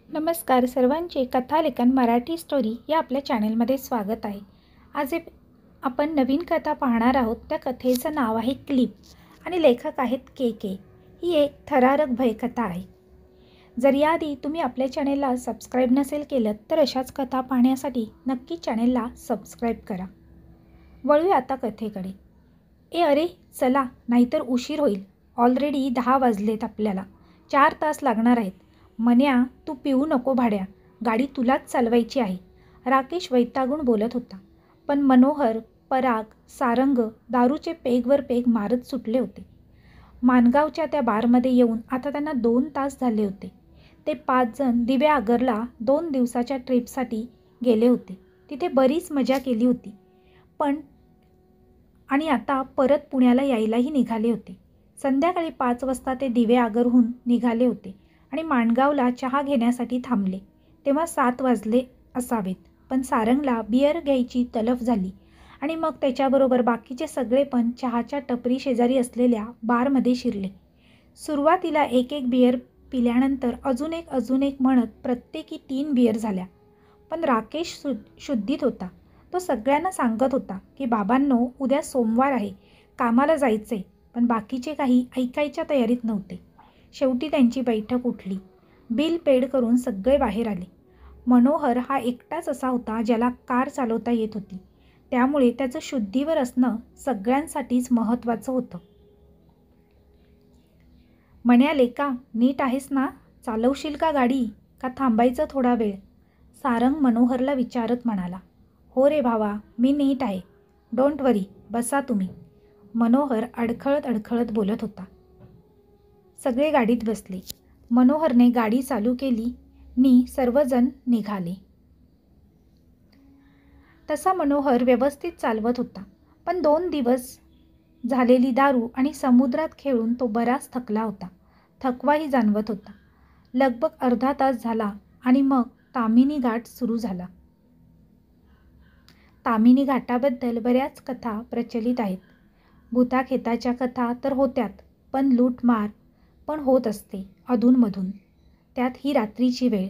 नमस्कार सर्वांचे कथालेखन मराठी स्टोरी या आपल्या चॅनलमध्ये स्वागत आहे। आज आपण नवीन कथा पाहणार आहोत। त्या कथेचं नाव आहे क्लिप आणि लेखक आहेत के। ही एक थरारक भयकथा आहे। जर याआधी तुम्ही आपल्या चॅनेलला सबस्क्राईब नसेल केलं तर अशाच कथा पाहण्यासाठी नक्की चॅनेलला सबस्क्राईब करा। वळूया आता कथेकडे। अरे चला, नाहीतर उशीर होईल। ऑलरेडी 10 वाजलेत, आपल्याला 4 तास लागणार आहेत। मन्या, तू पिऊ नको भाड्या, गाडी तुलाच चालवायची आहे, राकेश वैतागून बोलत होता। पण मनोहर, पराग, सारंग दारूचे पेगवर पेग मारत सुटले होते। माणगावच्या त्या बारमध्ये येऊन आता त्यांना 2 तास झाले होते। ते 5 जण दिवेआगरला 2 दिवसाच्या ट्रिपसाठी गेले होते। तिथे बरीच मजा केली होती, आणि आता परत पुण्याला यायलाही निघाले होते। संध्याकाळी 5 वाजता ते दिवेआगरहून निघाले होते आणि माणगावला चहा घेण्यासाठी थांबले तेव्हा 7 वाजले असावेत। पण सारंगला बियर घ्यायची तलफ झाली आणि मग त्याच्याबरोबर बाकीचे सगळे पण चहाच्या टपरी शेजारी असलेल्या बारमध्ये शिरले। सुरुवातीला एक बियर पिल्यानंतर अजून एक म्हणत प्रत्येकी 3 बियर झाल्या। पण राकेश शुद्धीत होता। तो सगळ्यांना सांगत होता की बाबांनो, उद्या सोमवार आहे, कामाला जायचे। पण बाकीचे काही ऐकायच्या तयारीत नव्हते। शेवटी त्यांची बैठक उठली। बिल पेड करून सगळे बाहेर आले। मनोहर हा एकटाच असा होता ज्याला कार चालवता येत होती, त्यामुळे त्याचं शुद्धीवर असणं सगळ्यांसाठीच महत्त्वाचं होतं। मन्या लेका, नीट आहेस ना? चालवशील का गाडी, का थांबायचं थोडा वेळ? सारंग मनोहरला विचारत म्हणाला। हो रे भावा, मी नीट आहे, डोंट वरी, बसा तुम्ही, मनोहर अडखळत बोलत होता। सगळे गाडीत बसले। मनोहरने गाडी चालू केली नि सर्वजण निघाले। तसा मनोहर व्यवस्थित चालवत होता, पण 2 दिवस झालेली दारू आणि समुद्रात खेळून तो बराच थकला होता। थकवाही जाणवत होता। लगभग अर्धा तास झाला आणि मग ताम्हिणी घाट सुरू झाला। ताम्हिणी घाटाबद्दल बऱ्याच कथा प्रचलित आहेत। भूताखेताच्या कथा तर होत्यात, पण लूटमार पण होत असते अधूनमधून। त्यात ही रात्रीची वेळ।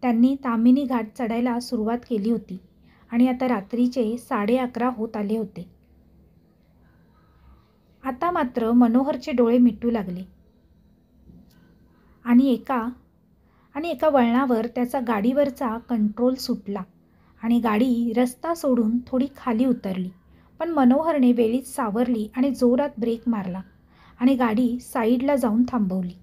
त्यांनी ताम्हिणी घाट चढायला सुरुवात केली होती आणि आता रात्रीचे 11:30 होत आले होते। आता मात्र मनोहरचे डोळे मिटू लागले आणि एका वळणावर त्याचा गाडीवरचा कंट्रोल सुटला आणि गाडी रस्ता सोडून थोडी खाली उतरली। पण मनोहरने वेळीच सावरली आणि जोरात ब्रेक मारला आणि गाडी साईडला जाऊन थांबवली।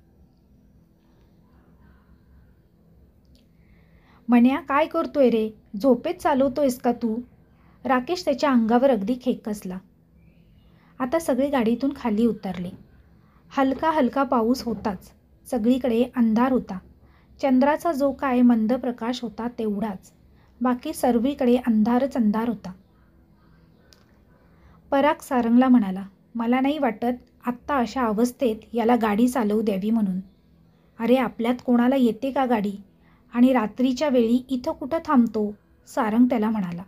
मन्या, काय करतोय रे? झोपेत चालवतोयस का तू? राकेश त्याच्या अंगावर अगदी खेकसला। आता सगळे गाडीतून खाली उतरले। हलका पाऊस होताच। सगळीकडे अंधार होता। चंद्राचा जो काय मंद प्रकाश होता तेवढाच, बाकी सर्वीकडे अंधारच अंधार होता। पराग सारंगला म्हणाला, मला नाही वाटत आत्ता अशा अवस्थेत याला गाडी चालवू द्यावी म्हणून। अरे आपल्यात कोणाला येते का गाडी? आणि रात्रीच्या वेळी इथं कुठं थांबतो? सारंग त्याला म्हणाला।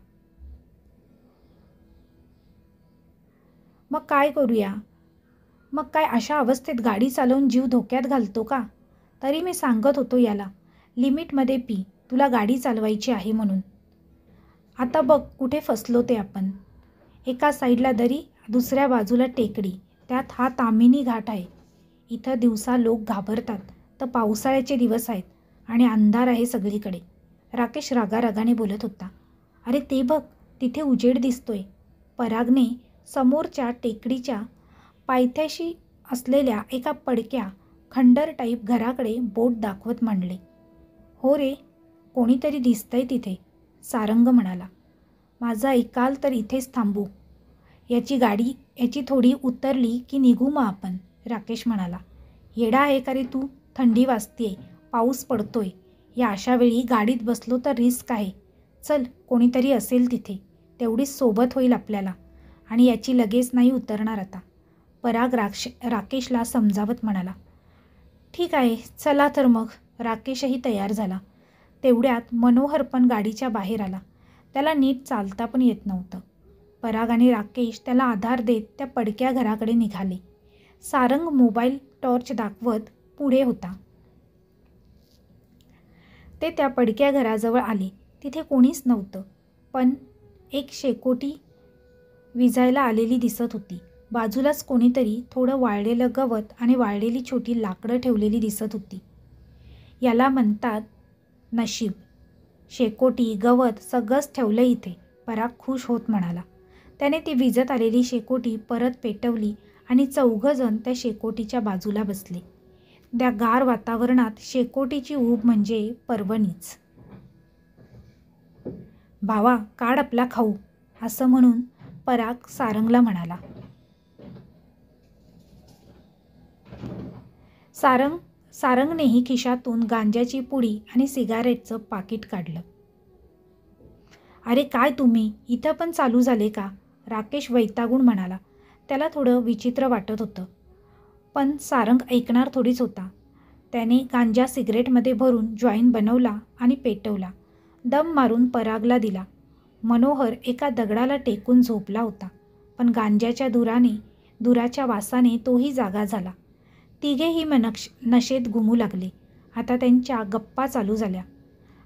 मग काय करूया? मग काय अशा अवस्थेत गाडी चालवून जीव धोक्यात घालतो का? तरी मी सांगत होतो याला, लिमिटमध्ये पी, तुला गाडी चालवायची आहे म्हणून। आता बघ कुठे फसलो ते आपण। एका साईडला दरी, दुसऱ्या बाजूला टेकडी, त्यात हा ताम्हिणी घाट आहे। इथं दिवसा लोक घाबरतात, तर पावसाळ्याचे दिवस आहेत आणि अंधार आहे सगळीकडे, राकेश रागारागाने बोलत होता। अरे ते बघ, तिथे उजेड दिसतोय, परागने समोरच्या टेकडीच्या पायथ्याशी असलेल्या एका पडक्या खंडर टाईप घराकडे बोट दाखवत म्हणले। हो रे, कोणीतरी दिसतंय तिथे, सारंग म्हणाला। माझं ऐकाल तर इथेच थांबू, याची थोडी उतरली की निघू मग आपण, राकेश म्हणाला। येडा आहे का रे तू? थंडी वाजतेय, पाऊस पडतोय, या अशा वेळी गाडीत बसलो तर रिस्क आहे। चल, कोणीतरी असेल तिथे, तेवढीच सोबत होईल आपल्याला, आणि याची लगेच नाही उतरणार आता, पराग राकेशला समजावत म्हणाला। ठीक आहे, चला तर मग, राकेशही तयार झाला। तेवढ्यात मनोहर पण गाडीच्या बाहेर आला। त्याला नीट चालता पण येत नव्हतं। पराग आणि राकेश त्याला आधार देत त्या पडक्या घराकडे निघाले। सारंग मोबाईल टॉर्च दाखवत पुढे होता। ते त्या पडक्या घराजवळ आले. तिथे कोणीच नव्हतं, पण एक शेकोटी विजायला आलेली दिसत होती. बाजूलाच कोणीतरी थोडं वाळलेलं गवत आणि वाळलेली छोटी लाकडं ठेवलेली दिसत होती. याला म्हणतात नशीब. शेकोटी, गवत सगळंच ठेवलं इथे, पराग खुश होत म्हणाला. त्याने ती विजत आलेली शेकोटी परत पेटवली आणि चौघंजण त्या शेकोटीच्या बाजूला बसले. त्या गार वातावरणात शेकोटीची ऊब म्हणजे पर्वणीच. भावा, काढ आपला खाऊ, असं म्हणून पराग सारंगला म्हणाला. सारंगनेही खिशातून गांजाची पुडी आणि सिगारेटचं पाकिट काढलं. अरे काय तुम्ही, इथं पण चालू झाले का? राकेश वैतागून म्हणाला. त्याला थोडं विचित्र वाटत होतं, पण सारंग ऐकणार थोडीच होता. त्याने गांजा सिगरेटमध्ये भरून जॉईन बनवला आणि पेटवला. दम मारून परागला दिला. मनोहर एका दगडाला टेकून झोपला होता, पण गांजाच्या धुराच्या वासाने तोही जागा झाला. तिघेही नशेत घुमू लागले. आता त्यांच्या गप्पा चालू झाल्या.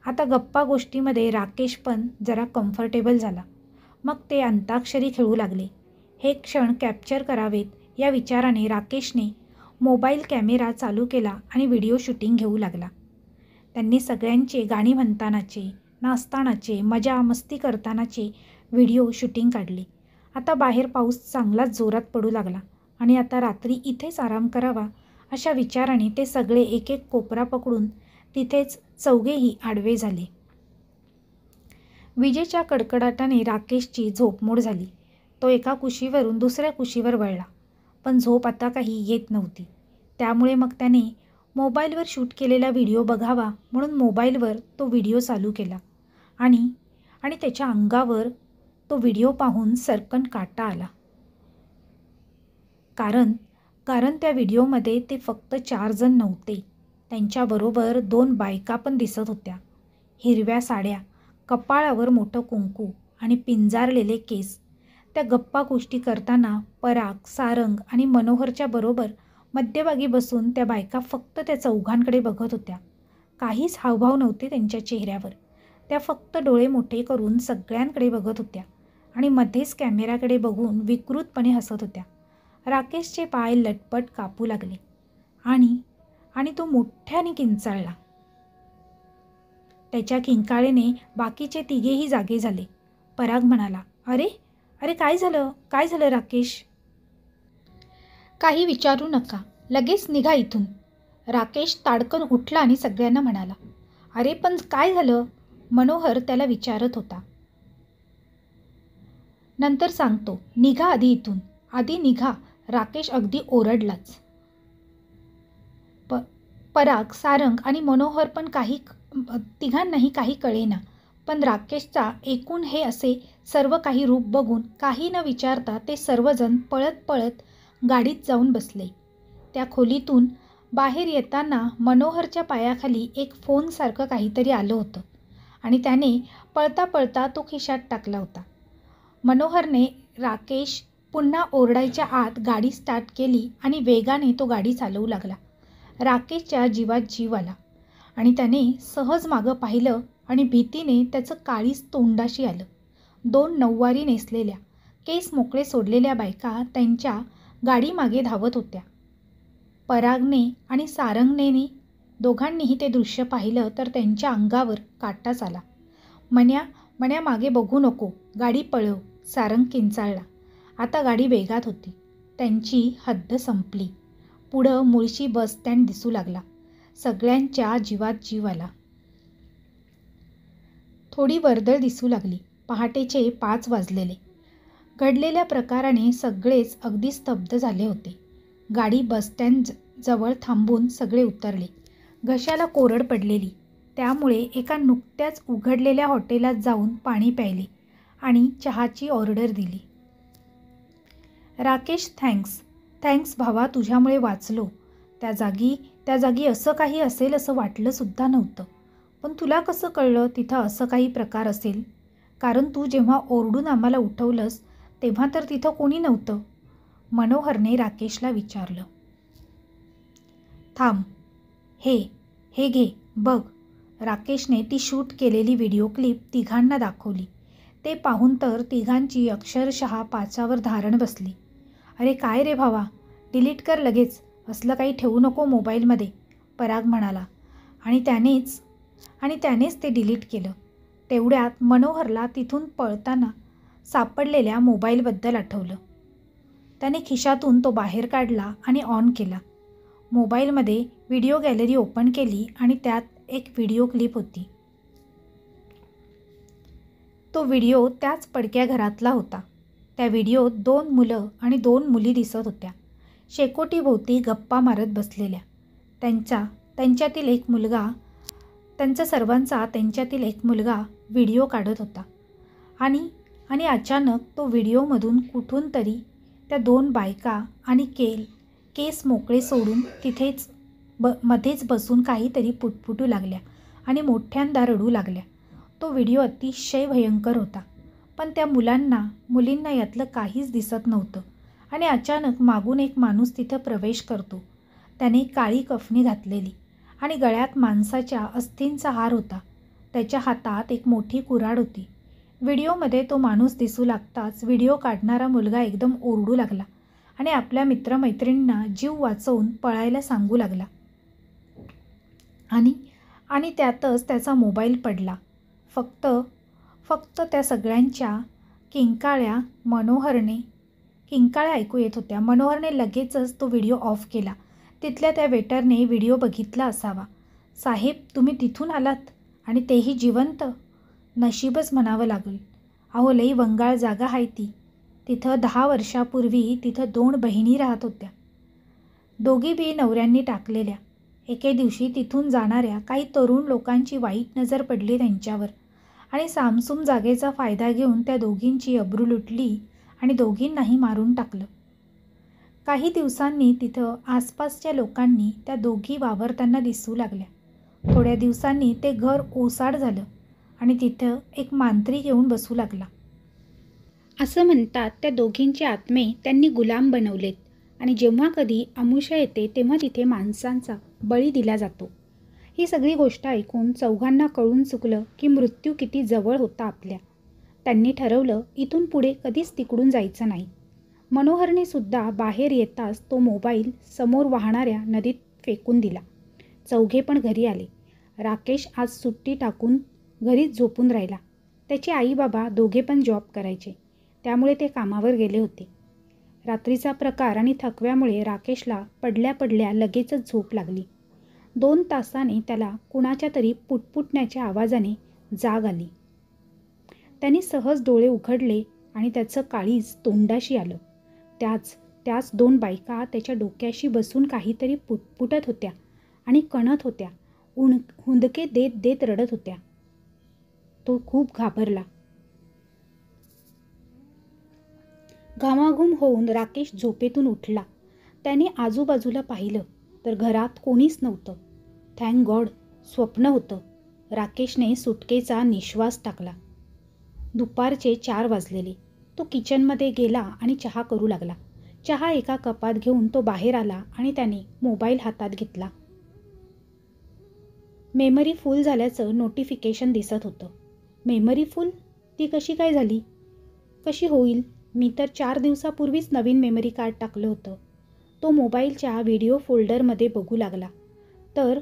आता गप्पा गोष्टीमध्ये राकेश पण जरा कम्फर्टेबल झाला. मग ते अंताक्षरी खेळू लागले. हे क्षण कॅप्चर करावेत या विचाराने राकेशने मोबाईल कॅमेरा चालू केला आणि व्हिडिओ शूटिंग घेऊ लागला. त्यांनी सगळ्यांचे गाणी म्हणतानाचे, नाचतानाचे, मजा मस्ती करतानाचे व्हिडिओ शूटिंग काढले. आता बाहेर पाऊस चांगलाच जोरात पडू लागला आणि आता रात्री इथेच आराम करावा अशा विचाराने ते सगळे एक एक कोपरा पकडून तिथेच चौघेही आडवे झाले. विजेच्या कडकडाटाने राकेशची झोपमोड झाली. तो एका कुशीवरून दुसऱ्या कुशीवर वळला, पण झोप आता काही येत नव्हती. त्यामुळे मग त्याने मोबाईलवर शूट केलेला व्हिडिओ बघावा म्हणून मोबाईलवर तो व्हिडिओ चालू केला आणि त्याच्या अंगावर तो व्हिडिओ पाहून सरकन काटा आला. कारण त्या व्हिडिओमध्ये ते फक्त 4 जण नव्हते. त्यांच्याबरोबर 2 बायका पण दिसत होत्या. हिरव्या साड्या, कपाळावर मोठं कुंकू आणि पिंजारलेले केस. त्या गप्पा गोष्टी करताना पराग, सारंग आणि मनोहरच्या बरोबर मध्यभागी बसून त्या बायका फक्त त्या चौघांकडे बघत होत्या. काहीच हावभाव नव्हते त्यांच्या चेहऱ्यावर. त्या फक्त डोळे मोठे करून सगळ्यांकडे बघत होत्या आणि मध्येच कॅमेऱ्याकडे बघून विकृतपणे हसत होत्या. राकेशचे पाय लटपट कापू लागले आणि तो मोठ्याने किंचाळला. त्याच्या किंकाळीने बाकीचे तिघेही जागे झाले. पराग म्हणाला, अरे काय झालं राकेश? काही विचारू नका, लगेच निघा इथून. राकेश ताडकन उठला आणि सगळ्यांना म्हणाला. अरे पण काय झालं? मनोहर त्याला विचारत होता. नंतर सांगतो, निघा आधी इथून, आधी निघा. राकेश अगदी ओरडलाच. पराग, सारंग आणि मनोहर पण तिघांनाही काही कळेना. पण राकेशचा एकूण हे असे सर्व काही रूप बघून काही न विचारता ते सर्वजण पळत पळत गाडीत जाऊन बसले. त्या खोलीतून बाहेर येताना मनोहरच्या पायाखाली एक फोनसारखं काहीतरी आलं होतं आणि त्याने पळता पळता तो खिशात टाकला होता. मनोहरने राकेश पुन्हा ओरडायच्या आत गाडी स्टार्ट केली आणि वेगाने तो गाडी चालवू लागला. राकेशच्या जीवात जीव आला आणि त्याने सहज मागं पाहिलं आणि भीतीने त्याचं काळीज तोंडाशी आलं. 2 नऊवारी नेसलेल्या, केस मोकळे सोडलेल्या बायका त्यांच्या गाडीमागे धावत होत्या. परागने आणि सारंगने दोघांनीही ते दृश्य पाहिलं तर त्यांच्या अंगावर काटाच आला. मन्या मागे बघू नको, गाडी पळव, सारंग किंचाळला. आता गाडी वेगात होती. त्यांची हद्द संपली. पुढं मुळशी बस स्टँड दिसू लागला. सगळ्यांच्या जीवात जीव आला. थोडी वर्दळ दिसू लागली. पहाटेचे 5 वाजलेले. घडलेल्या प्रकाराने सगळेच अगदी स्तब्ध झाले होते. गाडी बसस्टँड जवळ थांबून सगळे उतरले. घशाला कोरड पडलेली, त्यामुळे एका नुकत्याच उघडलेल्या हॉटेलात जाऊन पाणी प्यायले आणि चहाची ऑर्डर दिली. राकेश, थँक्स भावा, तुझ्यामुळे वाचलो. त्या जागी असं काही असेल असं वाटलं सुद्धा नव्हतं. पण तुला कसं कळलं तिथं असं काही प्रकार असेल? कारण तू जेव्हा ओरडून आम्हाला उठवलंस तेव्हा तर तिथं कोणी नव्हतं. मनोहरने राकेशला विचारलं. थांब, हे घे बघ. राकेशने ती शूट केलेली व्हिडिओ क्लिप तिघांना दाखवली. ते पाहून तर तिघांची अक्षरशः पाचावर धारण बसली. अरे काय रे भावा, डिलीट कर लगेच, असलं काही ठेवू नको मोबाईलमध्ये, पराग म्हणाला. आणि त्यानेच ते डिलीट केलं. तेवढ्यात मनोहरला तिथून पळताना सापडलेल्या मोबाईलबद्दल आठवलं. त्याने खिशातून तो बाहेर काढला आणि ऑन केला. मोबाईलमध्ये व्हिडिओ गॅलरी ओपन केली आणि त्यात एक व्हिडिओ क्लिप होती. तो व्हिडिओ त्याच पडक्या घरातला होता. त्या व्हिडिओत 2 मुलं आणि 2 मुली दिसत होत्या, शेकोटीभोवती गप्पा मारत बसलेल्या. त्यांच्यातील एक मुलगा व्हिडिओ काढत होता. आणि अचानक तो व्हिडिओमधून कुठून तरी त्या 2 बायका आणि केस मोकळे सोडून मध्येच बसून काहीतरी पुटपुटू लागल्या आणि मोठ्यांदा रडू लागल्या. तो व्हिडिओ अतिशय भयंकर होता, पण त्या मुलींना यातलं काहीच दिसत नव्हतं. आणि अचानक मागून एक माणूस तिथं प्रवेश करतो. त्याने काळी कफनी घातलेली आणि गळ्यात माणसाच्या अस्थींचा हार होता. त्याच्या हातात एक मोठी कुऱ्हाड होती. व्हिडिओमध्ये तो माणूस दिसू लागताच व्हिडिओ काढणारा मुलगा एकदम ओरडू लागला आणि आपल्या मित्रमैत्रिणींना जीव वाचवून पळायला सांगू लागला. आणि त्यातच त्याचा मोबाईल पडला. फक्त त्या सगळ्यांच्या किंकाळ्या ऐकू येत होत्या. मनोहरने लगेचच तो व्हिडिओ ऑफ केला. तिथल्या त्या वेटरने व्हिडिओ बघितला असावा. साहेब, तुम्ही तिथून आलात आणि तेही जिवंत? नशीबच म्हणावं लागेल. अहो, लई वंगाळ जागा आहे ती. तिथं 10 वर्षापूर्वी तिथं 2 बहिणी राहत होत्या, दोघी बी नवऱ्यांनी टाकलेल्या. एके दिवशी तिथून जाणाऱ्या काही तरुण लोकांची वाईट नजर पडली त्यांच्यावर आणि सामसूम जागेचा फायदा घेऊन त्या दोघींची अब्रू लुटली आणि दोघींनाही मारून टाकलं. काही दिवसांनी तिथं आसपासच्या लोकांनी त्या दोघी वावरताना दिसू लागल्या. थोड्या दिवसांनी ते घर ओसाड झालं आणि तिथं एक मांत्रिक येऊन बसू लागला. असं म्हणतात त्या दोघींचे आत्मे त्यांनी गुलाम बनवलेत आणि जेव्हा कधी अमावस्या येते तेव्हा तिथे माणसांचा बळी दिला जातो. ही सगळी गोष्ट ऐकून चौघांना कळून चुकलं की मृत्यू किती जवळ होता आपल्या. त्यांनी ठरवलं इथून पुढे कधीच तिकडून जायचं नाही. मनोहरने सुद्धा बाहेर येताच तो मोबाईल समोर वाहणाऱ्या नदीत फेकून दिला. चौघे पण घरी आले. राकेश आज सुट्टी टाकून घरीच झोपून राहिला. त्याचे आई बाबा दोघे पण जॉब करायचे, त्यामुळे ते कामावर गेले होते. रात्रीचा प्रकार आणि थकव्यामुळे राकेशला पडल्या लगेचच झोप लागली. 2 तासाने त्याला कुणाच्या तरी पुटपुटण्याच्या आवाजाने जाग आली. त्याने सहज डोळे उघडले आणि त्याचं काळीज तोंडाशी आलं. त्याच 2 बायका त्याच्या डोक्याशी बसून काहीतरी पुटपुटत होत्या आणि कणत होत्या. हुंदके देत रडत होत्या. तो खूप घाबरला. घामाघूम होऊन राकेश झोपेतून उठला. त्याने आजूबाजूला पाहिलं तर घरात कोणीच नव्हतं. थँक गॉड, स्वप्न होतं. राकेशने सुटकेचा निश्वास टाकला. दुपारचे 4 वाजलेले. तो किचनमध्ये गेला आणि चहा करू लागला. चहा एका कपात घेऊन तो बाहेर आला आणि त्याने मोबाईल हातात घेतला. मेमरी फुल झाल्याचं नोटिफिकेशन दिसत होतं. मेमरी फुल? ती कशी काय झाली? कशी होईल? मी तर 4 दिवसापूर्वीच नवीन मेमरी कार्ड टाकलं होतं. तो मोबाईलच्या व्हिडिओ फोल्डरमध्ये बघू लागला तर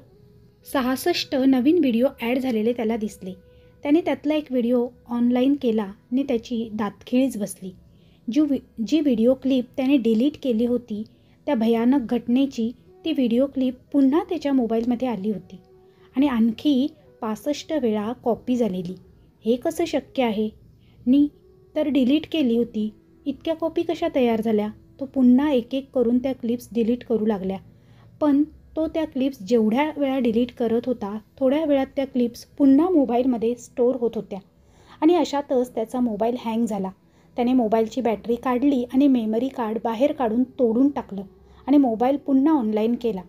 66 नवीन व्हिडिओ ॲड झालेले त्याला दिसले. त्याने त्यातला एक व्हिडिओ ऑनलाईन केला आणि त्याची दातखिळीच बसली. जी व्हिडिओ क्लिप त्याने डिलीट केली होती त्या भयानक घटनेची ती व्हिडिओ क्लिप पुन्हा त्याच्या मोबाईलमध्ये आली होती आणि आणखी 65 वेळा कॉपी झालेली. हे कसं शक्य आहे? नी तर डिलीट केली होती, इतक्या कॉपी कशा तयार झाल्या? तो पुन्हा एक करून त्या क्लिप्स डिलीट करू लागल्या. पण तो त्या क्लिप्स जेवढ्या वेळा डिलीट करत होता थोड्या वेळात त्या क्लिप्स पुन्हा मोबाईलमध्ये स्टोअर होत होत्या आणि अशातच त्याचा मोबाईल हँग झाला. त्याने मोबाईलची बॅटरी काढली आणि मेमरी कार्ड बाहेर काढून तोडून टाकलं आणि मोबाईल पुन्हा ऑनलाईन केला.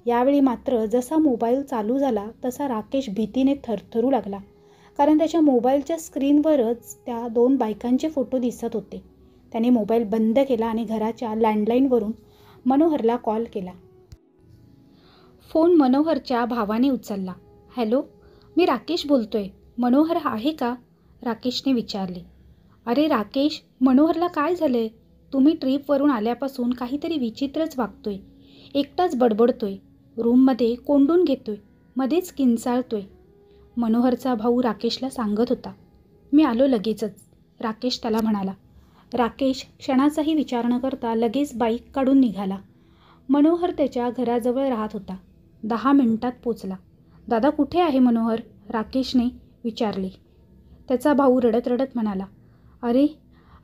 यावेळी मात्र जसा मोबाईल चालू झाला तसा राकेश भीतीने थरथरू लागला, कारण त्याच्या मोबाईलच्या स्क्रीनवरच त्या 2 बायकांचे फोटो दिसत होते. त्याने मोबाईल बंद केला आणि घराच्या लँडलाईनवरून मनोहरला कॉल केला. फोन मनोहरच्या भावाने उचलला. हॅलो, मी राकेश बोलतोय. मनोहर आहे का? राकेशने विचारले. अरे राकेश, मनोहरला काय झालंय? तुम्ही ट्रीपवरून आल्यापासून काहीतरी विचित्रच वागतोय. एकटाच बडबडतोय. रूममध्ये कोंडून घेतोय. मध्येच किंचाळतोय. मनोहरचा भाऊ राकेशला सांगत होता. मी आलो लगेचच, राकेश त्याला म्हणाला. राकेश क्षणाचाही विचार न करता लगेच बाईक काढून निघाला. मनोहर त्याच्या घराजवळ राहत होता. 10 मिनिटात पोचला. दादा कुठे आहे मनोहर? राकेशने विचारले. त्याचा भाऊ रडत रडत म्हणाला. अरे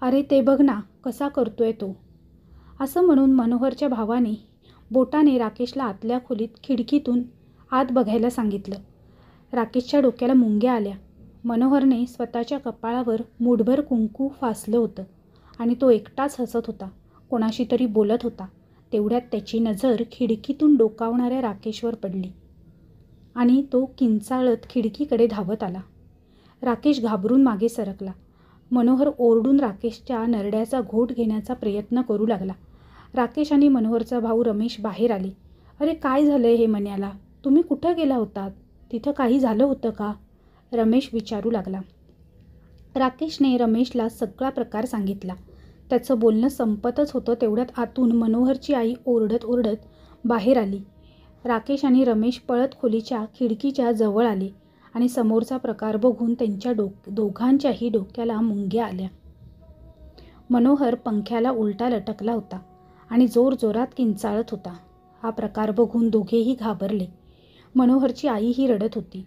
अरे ते बघ ना कसा करतोय तो. असं म्हणून मनोहरच्या भावाने बोटाने राकेशला आतल्या खोलीत खिडकीतून आत बघायला सांगितलं. राकेशच्या डोक्याला मुंग्या आल्या. मनोहरने स्वतःच्या कपाळावर मूठभर कुंकू फासलं होतं आणि तो एकटाच हसत होता. कोणाशी तरी बोलत होता. तेवढ्यात त्याची नजर खिडकीतून डोकावणाऱ्या राकेशवर पडली आणि तो किंचाळत खिडकीकडे धावत आला. राकेश घाबरून मागे सरकला. मनोहर ओरडून राकेशच्या नरड्याचा घोट घेण्याचा प्रयत्न करू लागला. राकेश आणि मनोहरचा भाऊ रमेश बाहेर आले. अरे काय झालंय हे मन्याला? तुम्ही कुठं गेला होतात? तिथं काही झालं होतं का? रमेश विचारू लागला. राकेशने रमेशला सगळा प्रकार सांगितला. त्याचं बोलणं संपतच होतं तेवढ्यात आतून मनोहरची आई ओरडत ओरडत बाहेर आली. राकेश आणि रमेश पळत खोलीच्या खिडकीच्या जवळ आले आणि समोरचा प्रकार बघून त्यांच्या दोघांच्याही डोक्याला मुंग्या आल्या. मनोहर पंख्याला उलटा लटकला होता आणि जोरजोरात किंचाळत होता. हा प्रकार बघून दोघेही घाबरले. मनोहरची आईही रडत होती.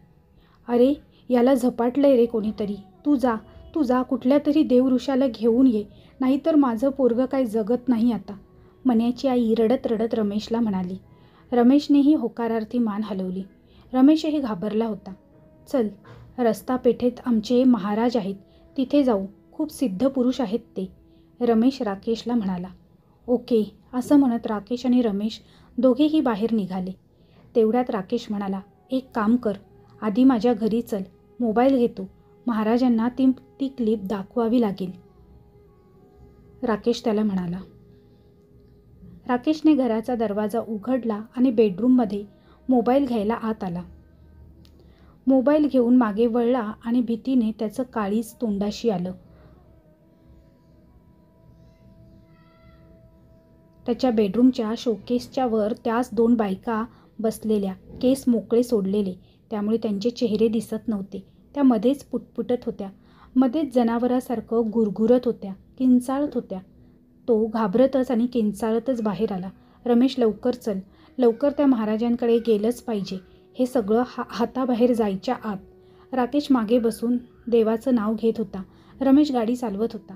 अरे याला झपाटलंय रे कोणीतरी. तू जा कुठल्या तरी देवऋषाला घेऊन ये, नाहीतर माझं पोरगं काही जगत नाही आता, मन्याची आई रडत रडत रमेशला म्हणाली. रमेशनेही होकारार्थी मान हलवली. रमेशही घाबरला होता. चल, रस्ता पेठेत आमचे महाराज आहेत, तिथे जाऊ. खूप सिद्ध पुरुष आहेत ते, रमेश राकेशला म्हणाला. ओके, असं म्हणत राकेश आणि रमेश दोघेही बाहेर निघाले. तेवढ्यात राकेश म्हणाला. एक काम कर, आधी माझ्या घरी चल, मोबाईल घेतो. महाराजांना ती क्लिप दाखवावी लागेल, राकेश त्याला म्हणाला. राकेशने घराचा दरवाजा उघडला आणि बेडरूममध्ये मोबाईल घ्यायला आत आला. मोबाईल घेऊन मागे वळला आणि भीतीने त्याचं काळीज तोंडाशी आलं. त्याच्या बेडरूमच्या शोकेसच्या वर त्याच 2 बायका बसलेल्या, केस मोकळे सोडलेले, त्यामुळे त्यांचे चेहरे दिसत नव्हते. त्या मध्येच पुटपुटत होत्या, मध्येच जनावरासारखं गुरगुरत होत्या, किंचाळत होत्या. तो घाबरतच आणि किंचाळतच बाहेर आला. रमेश लवकर चल, लवकर त्या महाराजांकडे गेलंच पाहिजे, हे सगळं हाताबाहेर जायच्या आत. राकेश मागे बसून देवाचं नाव घेत होता. रमेश गाडी चालवत होता.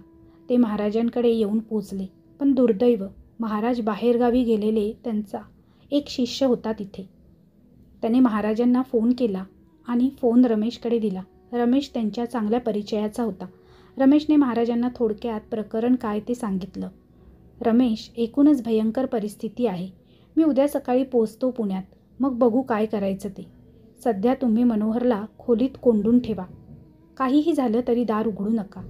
ते महाराजांकडे येऊन पोचले. पण दुर्दैव, महाराज बाहेरगावी गेलेले त्यांचा एक शिष्य होता तिथे. त्याने महाराजांना फोन केला आणि फोन रमेशकडे दिला. रमेश त्यांच्या चांगल्या परिचयाचा होता. रमेशने महाराजांना थोडक्यात प्रकरण काय ते सांगितलं. रमेश, एकूणच भयंकर परिस्थिती आहे. मी उद्या सकाळी पोचतो पुण्यात, मग बघू काय करायचं ते. सध्या तुम्ही मनोहरला खोलीत कोंडून ठेवा. काहीही झालं तरी दार उघडू नका.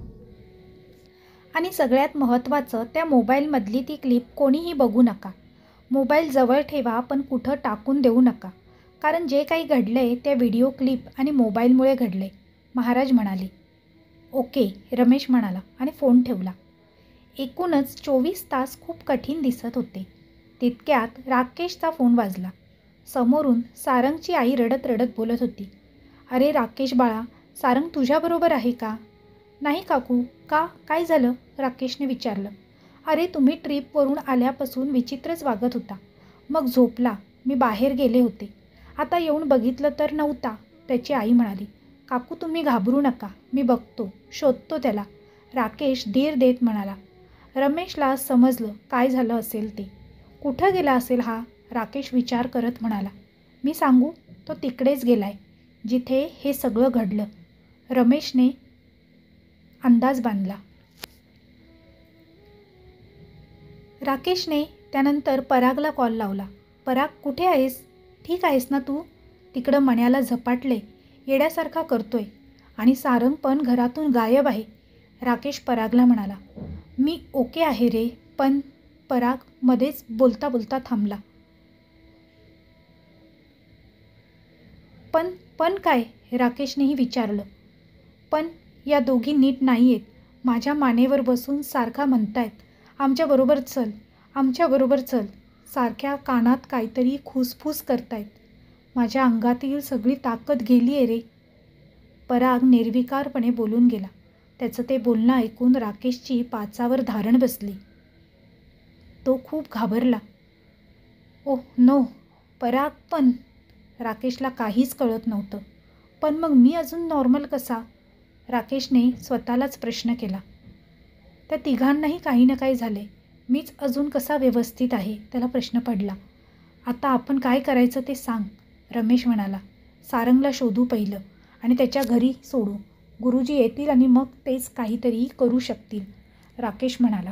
आणि सगळ्यात महत्त्वाचं, त्या मोबाईलमधली ती क्लिप कोणीही बघू नका. मोबाईल जवळ ठेवा, पण कुठं टाकून देऊ नका, कारण जे काही घडलंय त्या व्हिडिओ क्लिप आणि मोबाईलमुळे घडलंय, महाराज म्हणाले. ओके, रमेश म्हणाला आणि फोन ठेवला. एकूणच 24 तास खूप कठीण दिसत होते. तितक्यात राकेशचा फोन वाजला. समोरून सारंगची आई रडत रडत बोलत होती. अरे राकेश बाळा, सारंग तुझ्याबरोबर आहे का? नाही काकू. का, काय झालं? राकेशने विचारलं. अरे तुम्ही ट्रीपवरून आल्यापासून विचित्रच वागत होता. मग झोपला. मी बाहेर गेले होते. आता येऊन बघितलं तर नव्हता, त्याची आई म्हणाली. काकू तुम्ही घाबरू नका, मी बघतो, शोधतो त्याला, राकेश धीर देत म्हणाला. रमेशला समजलं काय झालं असेल ते. कुठं गेला असेल हा? राकेश विचार करत म्हणाला. मी सांगू, तो तिकडेच गेलाय जिथे हे सगळं घडलं. रमेशने अंदाज बांधला. राकेशने त्यानंतर परागला कॉल लावला. पराग, कुठे आहेस? ठीक आहेस ना तू? तिकडं मण्याला झपाटले, येड्यासारखा करतोय, आणि सारंग पण घरातून गायब आहे, राकेश परागला म्हणाला. मी ओके आहे रे, पण पराग मध्येच बोलता बोलता थांबला. पण काय? राकेशनेही विचारलं. पण या दोघी नीट नाही आहेत. माझ्या मानेवर बसून सारखा म्हणतायत, आमच्याबरोबर चल, आमच्याबरोबर चल. सारख्या कानात काहीतरी खुसफुस करतायत. माझ्या अंगातील सगळी ताकद गेली आहे रे. पराग निर्विकारपणे बोलून गेला. त्याचं ते बोलणं ऐकून राकेशची पाचावर धारण बसली. तो खूप घाबरला. ओह नो, पराग पण. राकेशला काहीच कळत नव्हतं. पण मग मी अजून नॉर्मल कसा? राकेशने स्वतःलाच प्रश्न केला. त्या तिघांनाही काही ना काही झाले. मीच अजून कसा व्यवस्थित आहे, त्याला प्रश्न पडला. आता आपण काय करायचं ते सांग, रमेश म्हणाला. सारंगला शोधू पहिलं आणि त्याच्या घरी सोडू. गुरुजी येतील आणि मग तेच काहीतरी करू शकतील, राकेश म्हणाला.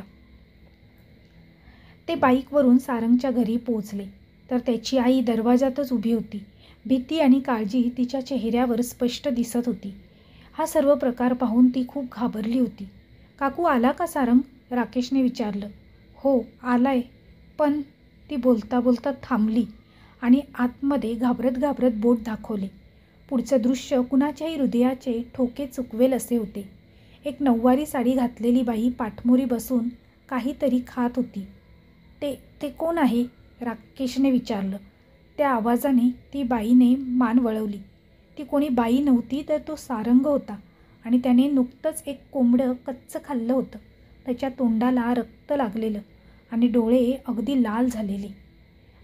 ते बाईकवरून सारंगच्या घरी पोहोचले तर त्याची आई दरवाजातच उभी होती. भीती आणि काळजी तिच्या चेहऱ्यावर स्पष्ट दिसत होती. हा सर्व प्रकार पाहून ती खूप घाबरली होती. काकू आला का सारंग? राकेशने विचारलं. हो आलाय, पण ती बोलता बोलता थांबली आणि आतमध्ये घाबरत घाबरत बोट दाखवले. पुढचं दृश्य कुणाच्याही हृदयाचे ठोके चुकवेल असे होते. एक नऊवारी साडी घातलेली बाई पाठमोरी बसून काहीतरी खात होती. ते कोण आहे? राकेशने विचारलं. त्या आवाजाने ती बाईने मान वळवली. ती कोणी बाई नव्हती तर तो सारंग होता आणि त्याने नुकतंच एक कोंबडं कच्चं खाल्लं होतं. त्याच्या तोंडाला रक्त लागलेलं आणि डोळे अगदी लाल झालेले.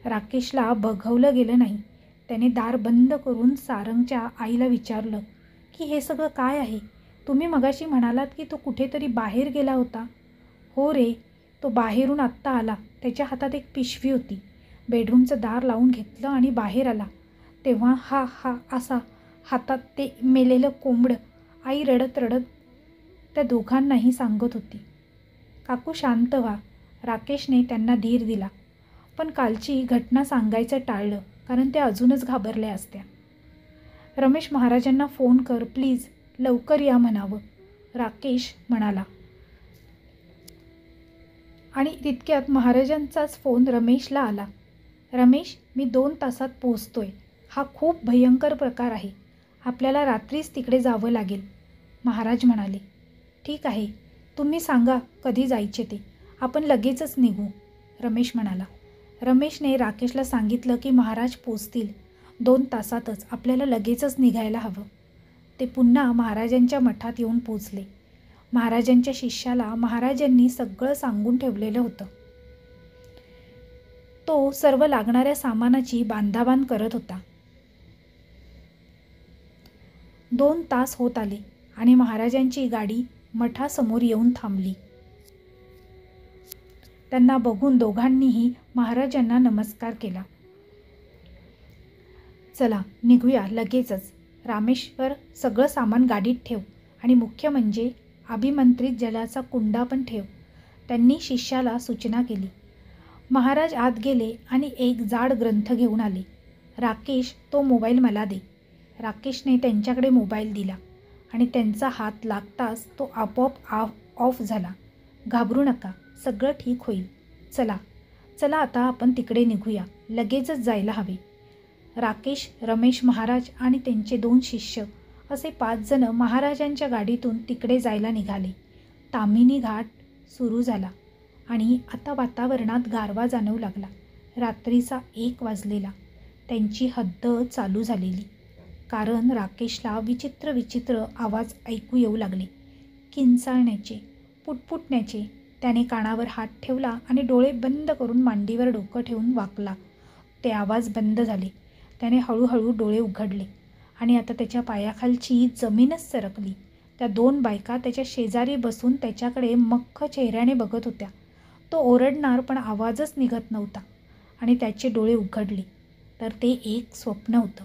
राकेशला बघवलं गेलं नाही. त्याने दार बंद करून सारंगच्या आईला विचारलं की हे सगळं काय आहे? तुम्ही मगाशी म्हणालात की तो कुठेतरी बाहेर गेला होता. हो रे, तो बाहेरून आत्ता आला. त्याच्या हातात एक पिशवी होती. बेडरूमचं दार लावून घेतलं आणि बाहेर आला. तेव्हा हा असा हातात ते मेलेलं कोंबडं. आई रडत रडत त्या दोघांनाही सांगत होती. काकू शांत व्हा, राकेशने त्यांना धीर दिला. पण कालची घटना सांगायचं टाळलं कारण त्या अजूनच घाबरल्या असत्या. रमेश महाराजांना फोन कर प्लीज, लवकर या म्हणावं, राकेश म्हणाला. आणि तितक्यात महाराजांचाच फोन रमेशला आला. रमेश, मी 2 तासात पोहोचतोय. हा खूप भयंकर प्रकार आहे. आपल्याला रात्रीच तिकडे जावं लागेल, महाराज म्हणाले. ठीक आहे, तुम्ही सांगा कधी जायचे ते, आपण लगेचच निघू, रमेश म्हणाला. रमेशने राकेशला सांगितलं की महाराज पोचतील 2 तासातच, आपल्याला लगेचच निघायला हवं. ते पुन्हा महाराजांच्या मठात येऊन पोचले. महाराजांच्या शिष्याला महाराजांनी सगळं सांगून ठेवलेलं होतं. तो सर्व लागणाऱ्या सामानाची बांधाबांध करत होता. 2 तास होत आले आणि महाराजांची गाडी मठासमोर येऊन थांबली. त्यांना बघून दोघांनीही महाराजांना नमस्कार केला. चला निघूया लगेचच. रामेश्वर, सगळं सामान गाडीत ठेव आणि मुख्य म्हणजे अभिमंत्रित जलाचा कुंडा पण ठेव, त्यांनी शिष्याला सूचना केली. महाराज आत गेले आणि एक जाड ग्रंथ घेऊन आले. राकेश, तो मोबाईल मला दे. राकेशने त्यांच्याकडे मोबाईल दिला आणि त्यांचा हात लागताच तो आपोआप ऑफ झाला. घाबरू नका, सगळं ठीक होईल. चला चला आता आपण तिकडे निघूया, लगेचच जायला हवे. राकेश, रमेश महाराज आणि त्यांचे 2 शिष्य असे 5 जण महाराजांच्या गाडीतून तिकडे जायला निघाले. ताम्हिणी घाट सुरू झाला आणि आता वातावरणात गारवा जाणवू लागला. रात्रीचा 1 वाजलेला. त्यांची हद्द चालू झालेली. कारण राकेशला विचित्र विचित्र आवाज ऐकू येऊ लागले. किंचाळण्याचे, पुटपुटण्याचे. त्याने कानावर हात ठेवला आणि डोळे बंद करून मांडीवर डोकं ठेवून वाकला. ते आवाज बंद झाले. त्याने हळूहळू डोळे उघडले आणि आता त्याच्या पायाखालची जमीनच सरकली. त्या 2 बायका त्याच्या शेजारी बसून त्याच्याकडे मख्ख चेहऱ्याने बघत होत्या. तो ओरडणार पण आवाजच निघत नव्हता आणि त्याचे डोळे उघडले तर ते एक स्वप्न होतं.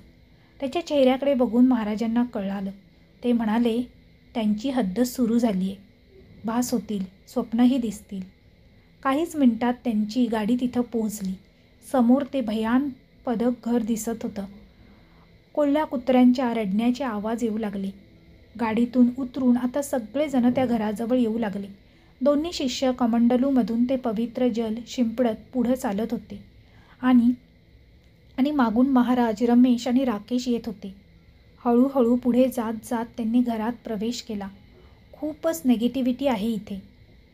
त्याच्या चेहऱ्याकडे बघून महाराजांना कळालं. ते म्हणाले, त्यांची हद्द सुरू झाली आहे. भास होतील, स्वप्नही दिसतील. काहीच मिनिटात त्यांची गाडी तिथं पोहोचली. समोर ते भयान पदक घर दिसत होतं. कोल्ह्या कुत्र्यांच्या रडण्याचे आवाज येऊ लागले. गाडीतून उतरून आता सगळेजण त्या घराजवळ येऊ लागले. दोन्ही शिष्य कमंडलूमधून ते पवित्र जल शिंपडत पुढं चालत होते आणि मागून महाराज, रमेश आणि राकेश येत होते. हळूहळू पुढे जात जात त्यांनी घरात प्रवेश केला. खूपच निगेटिव्हिटी आहे इथे.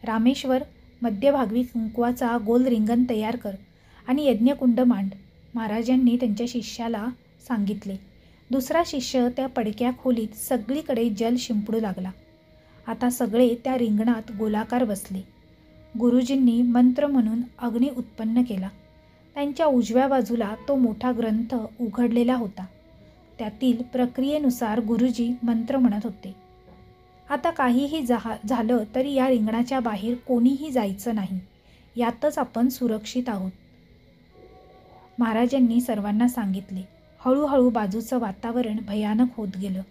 रामेश्वर, मध्यभागी कुंकवाचा गोल रिंगण तयार कर आणि यज्ञकुंड मांड, महाराजांनी त्यांच्या शिष्याला सांगितले. दुसरा शिष्य त्या पडक्या खोलीत सगळीकडे जल शिंपडू लागला. आता सगळे त्या रिंगणात गोलाकार बसले. गुरुजींनी मंत्र म्हणून अग्नी उत्पन्न केला. त्यांच्या उजव्या बाजूला तो मोठा ग्रंथ उघडलेला होता. त्यातील प्रक्रियेनुसार गुरुजी मंत्र म्हणत होते. आता काहीही झालं तरी या रिंगणाच्या बाहेर कोणीही जायचं नाही, यातच आपण सुरक्षित आहोत, महाराजांनी सर्वांना सांगितले. हळूहळू बाजूचं वातावरण भयानक होत गेलं.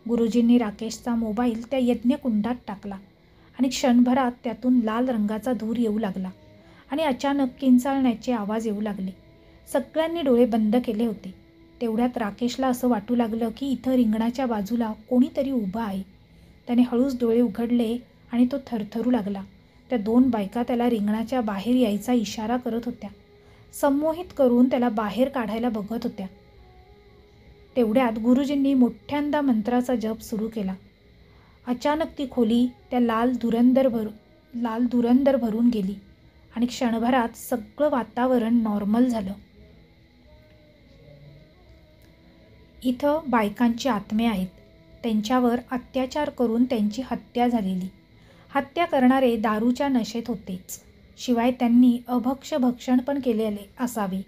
गुरुजींनी राकेशचा मोबाईल त्या यज्ञकुंडात टाकला आणि क्षणभरात त्यातून लाल रंगाचा धूर येऊ लागला आणि अचानक किंचाळण्याचे आवाज येऊ लागले. सगळ्यांनी डोळे बंद केले होते. तेवढ्यात राकेशला असं वाटू लागलं की इथं रिंगणाच्या बाजूला कोणीतरी उभं आहे. त्याने हळूच डोळे उघडले आणि तो थरथरू लागला. त्या 2 बायका त्याला रिंगणाच्या बाहेर यायचा इशारा करत होत्या. संमोहित करून त्याला बाहेर काढायला बघत होत्या. तेवढ्यात गुरुजींनी मोठ्यांदा मंत्राचा जप सुरू केला. अचानक ती खोली त्या लाल धुरंदर भरून गेली आणि क्षणभरात सगळं वातावरण नॉर्मल झालं. इथं बायकांची आत्मे आहेत. त्यांच्यावर अत्याचार करून त्यांची हत्या झालेली. हत्या करणारे दारूच्या नशेत होतेच, शिवाय त्यांनी भक्षण पण केलेले असावे.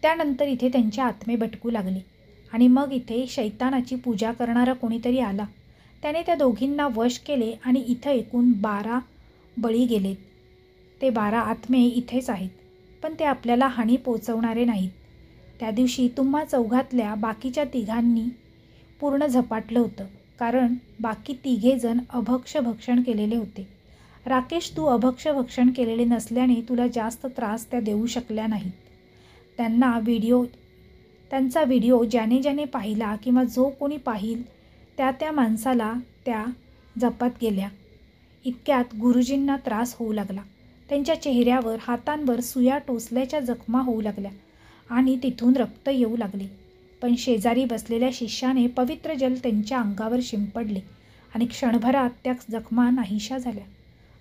त्यानंतर इथे त्यांचे आत्मे भटकू लागले आणि मग इथे शैतानाची पूजा करणारा कोणीतरी आला. त्याने त्या दोघींना वश केले आणि इथं एकूण 12 बळी गेलेत. ते 12 आत्मे इथेच आहेत, पण ते आपल्याला हानी पोचवणारे नाहीत. त्या दिवशी तुम्हा चौघातल्या बाकीच्या तिघांनी पूर्ण झपाटलं होतं, कारण बाकी 3 जण भक्षण केलेले होते. राकेश, तू भक्षण केलेले नसल्याने तुला जास्त त्रास त्या देऊ शकल्या नाहीत. त्यांचा व्हिडिओ ज्याने पाहिला किंवा जो कोणी पाहिल त्या माणसाला त्या जपात गेल्या. इतक्यात गुरुजींना त्रास होऊ लागला. त्यांच्या चेहऱ्यावर, हातांवर सुया टोचल्याच्या जखमा होऊ लागल्या आणि तिथून रक्त येऊ लागले. पण शेजारी बसलेल्या शिष्याने पवित्र जल त्यांच्या अंगावर शिंपडले आणि क्षणभरात त्या जखमा नाहीशा झाल्या.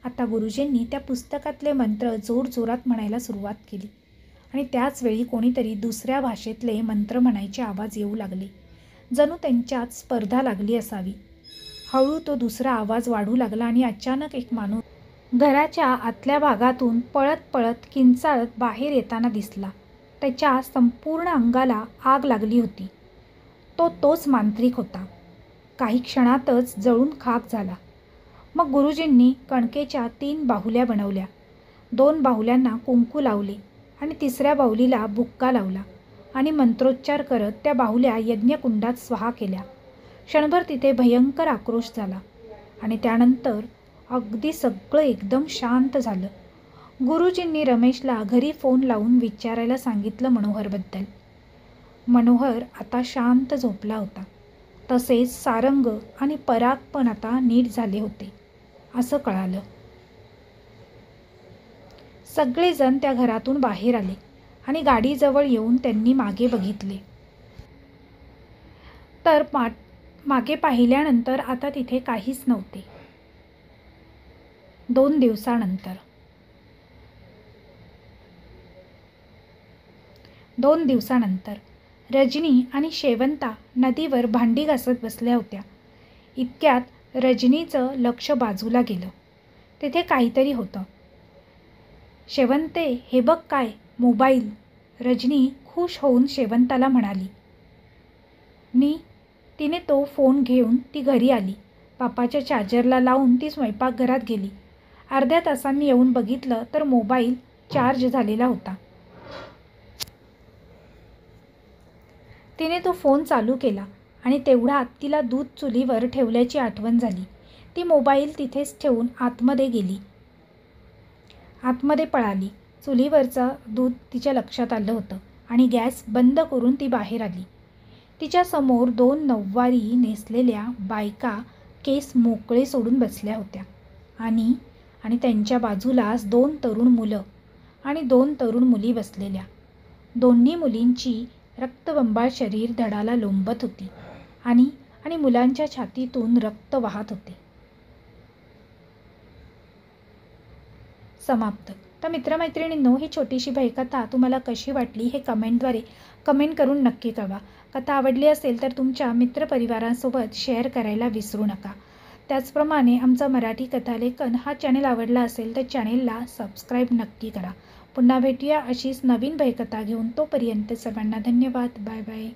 आता गुरुजींनी त्या पुस्तकातले मंत्र जोरजोरात म्हणायला सुरुवात केली आणि त्याच वेळी कोणीतरी दुसऱ्या भाषेतले मंत्र म्हणायचे आवाज येऊ लागले. जणू त्यांच्यात स्पर्धा लागली असावी. हळू तो दुसरा आवाज वाढू लागला आणि अचानक एक माणूस घराच्या आतल्या भागातून पळत पळत किंचाळत बाहेर येताना दिसला. त्याच्या संपूर्ण अंगाला आग लागली होती. तोच मांत्रिक होता. काही क्षणातच जळून खाक झाला. मग गुरुजींनी कणकेच्या 3 बाहुल्या बनवल्या. 2 बाहुल्यांना कुंकू लावले आणि 3ऱ्या बाहुलीला बुक्का लावला आणि मंत्रोच्चार करत त्या बाहुल्या यज्ञकुंडात स्वाहा केल्या. क्षणभर तिथे भयंकर आक्रोश झाला आणि त्यानंतर अगदी सगळं एकदम शांत झालं. गुरुजींनी रमेशला घरी फोन लावून विचारायला सांगितलं मनोहरबद्दल. मनोहर आता शांत झोपला होता. तसेच सारंग आणि पराग पण आता नीट झाले होते असं कळालं. सगळेजण त्या घरातून बाहेर आले आणि गाडीजवळ येऊन त्यांनी मागे बघितले. तर मागे पाहिल्यानंतर आता तिथे काहीच नव्हते. 2 दिवसानंतर रजनी आणि शेवंता नदीवर भांडी घासत बसल्या होत्या. इतक्यात रजनीचं लक्ष बाजूला गेलं. तिथे काहीतरी होतं. शेवंते, हे बघ काय, मोबाईल. रजनी खुश होऊन शेवंताला म्हणाली. तिने तो फोन घेऊन ती घरी आली. पापाच्या चार्जरला लावून ती स्वयंपाकघरात गेली. अर्ध्या तासांनी येऊन बघितलं तर मोबाईल चार्ज झालेला होता. तिने तो फोन चालू केला आणि तेवढ्यात तिला दूध चुलीवर ठेवल्याची आठवण झाली. ती मोबाईल तिथेच ठेवून आतमध्ये पळाली. चुलीवरचं दूध तिच्या लक्षात आलं होतं आणि गॅस बंद करून ती बाहेर आली. तिच्यासमोर 2 नऊवारी नेसलेल्या बायका केस मोकळे सोडून बसल्या होत्या आणि त्यांच्या बाजूलाच 2 तरुण मुलं आणि 2 तरुण मुली बसलेल्या. दोन्ही मुलींची रक्तबंबाळ शरीर धडाला लोंबत होती आणि आणि मुलांच्या छातीतून रक्त वाहत होते. समाप्त. तर मित्रमैत्रिणींनो, ही छोटीशी भयकथा तुम्हाला कशी वाटली हे कमेंटद्वारे कमेंट करून नक्की कळवा. कथा आवडली असेल तर तुमच्या मित्रपरिवारांसोबत शेअर करायला विसरू नका. त्याचप्रमाणे आमचा मराठी कथालेखन हा चॅनल आवडला असेल तर चॅनेलला सबस्क्राईब नक्की करा. पुन्हा भेटूया अशीच नवीन भयकथा घेऊन. तोपर्यंत सर्वांना धन्यवाद. Bye bye.